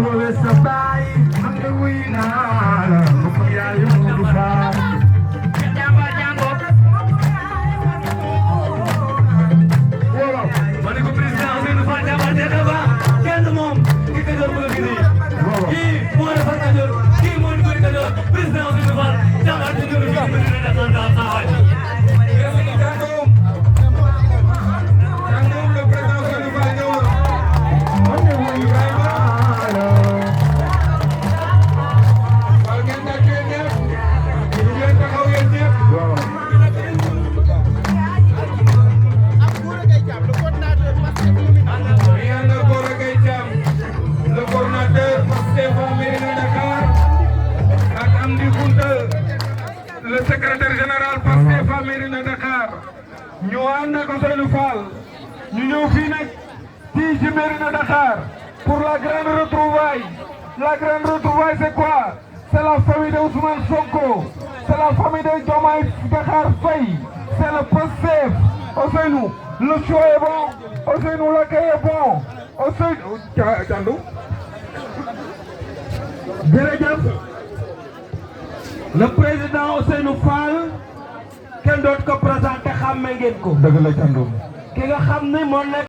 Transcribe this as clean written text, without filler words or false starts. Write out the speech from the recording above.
woowee sa baay man de wuy naa la mbokk yaayu Modou Fall jàmbaar jàngoo ma ne ko président Ousseynou Fall jàmbaar jàngoo ba kenn moom ki ko jor bëgg nii kii moo defar ka jor kii moo di ko ka jor président Ousseynou Fall jàmbaar jàngoo bi ñu mëne na tan tan sa waay le secrétaire général Pastef à Mérina Dakar ñu ànd ak Ousseynou Fall ñu ñëw fii nag fii ci Mérina Dakar pour la grande retrouvaille. La grande retrouvaille c'est quoi? C'est la famille de Ousmane Sonko, c'est la famille de Diomaye Dakar Faye, c'est le Pastef. Ousseynou, le choix est bon, Ousseynou l'accueil est bon, Ousseynou Thiandou jërëjëf. Le président Ousseynou Fall kenn doot ko présenté xàmme ngeen ko. dëgg la Thiandoum. ki nga xam ne moo nekk